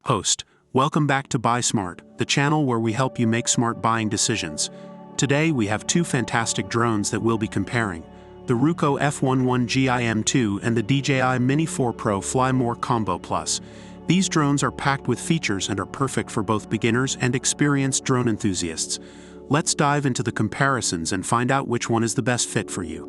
Host, welcome back to Buy Smart, the channel where we help you make smart buying decisions. Today we have two fantastic drones that we'll be comparing, the Ruko F11GIM2 and the DJI Mini 4 Pro Fly More Combo Plus. These drones are packed with features and are perfect for both beginners and experienced drone enthusiasts. Let's dive into the comparisons and find out which one is the best fit for you.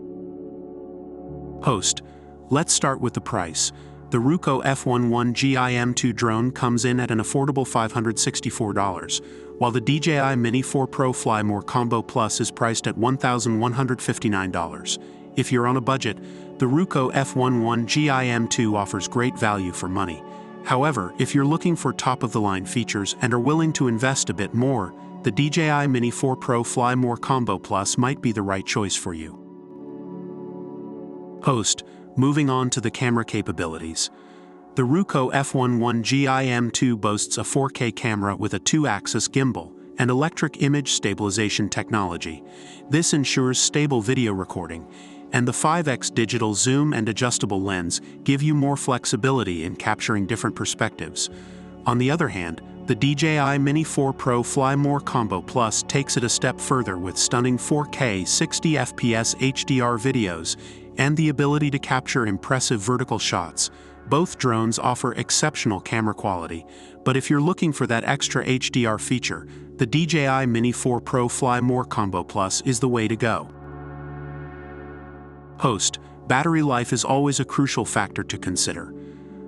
Host, let's start with the price. The Ruko F11GIM2 drone comes in at an affordable $564, while the DJI Mini 4 Pro Fly More Combo Plus is priced at $1,159. If you're on a budget, the Ruko F11GIM2 offers great value for money. However, if you're looking for top-of-the-line features and are willing to invest a bit more, the DJI Mini 4 Pro Fly More Combo Plus might be the right choice for you. Host, moving on to the camera capabilities. The Ruko F11GIM2 boasts a 4K camera with a 2-axis gimbal and electric image stabilization technology. This ensures stable video recording, and the 5x digital zoom and adjustable lens give you more flexibility in capturing different perspectives. On the other hand, the DJI Mini 4 Pro Fly More Combo Plus takes it a step further with stunning 4K 60fps HDR videos and the ability to capture impressive vertical shots. Both drones offer exceptional camera quality, but if you're looking for that extra HDR feature, the DJI Mini 4 Pro Fly More Combo Plus is the way to go. Host, battery life is always a crucial factor to consider.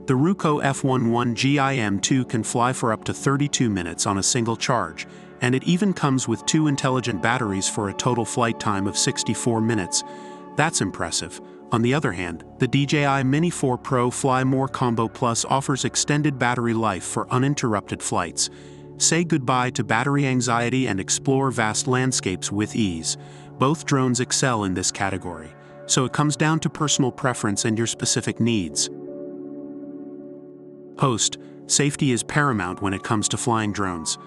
The Ruko F11GIM2 can fly for up to 32 minutes on a single charge, and it even comes with 2 intelligent batteries for a total flight time of 64 minutes. That's impressive. On the other hand, the DJI Mini 4 Pro Fly More Combo Plus offers extended battery life for uninterrupted flights. Say goodbye to battery anxiety and explore vast landscapes with ease. Both drones excel in this category, so it comes down to personal preference and your specific needs. Host, safety is paramount when it comes to flying drones.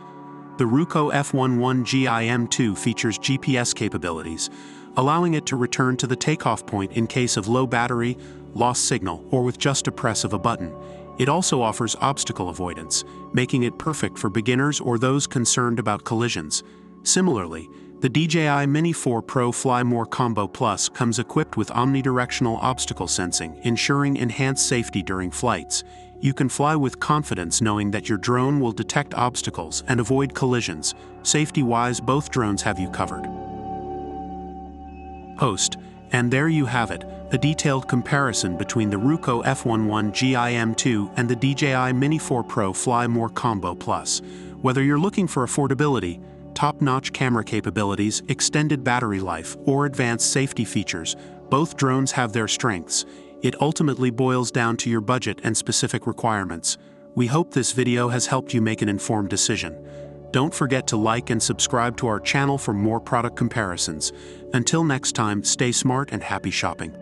The Ruko F11GIM2 features GPS capabilities, allowing it to return to the takeoff point in case of low battery, lost signal, or with just a press of a button. It also offers obstacle avoidance, making it perfect for beginners or those concerned about collisions. Similarly, the DJI Mini 4 Pro Fly More Combo Plus comes equipped with omnidirectional obstacle sensing, ensuring enhanced safety during flights. You can fly with confidence knowing that your drone will detect obstacles and avoid collisions. Safety-wise, both drones have you covered. Host, and there you have it, a detailed comparison between the Ruko F11GIM2 and the DJI Mini 4 Pro Fly More Combo Plus. Whether you're looking for affordability, top-notch camera capabilities, extended battery life, or advanced safety features, both drones have their strengths. It ultimately boils down to your budget and specific requirements. We hope this video has helped you make an informed decision. Don't forget to like and subscribe to our channel for more product comparisons. Until next time, stay smart and happy shopping.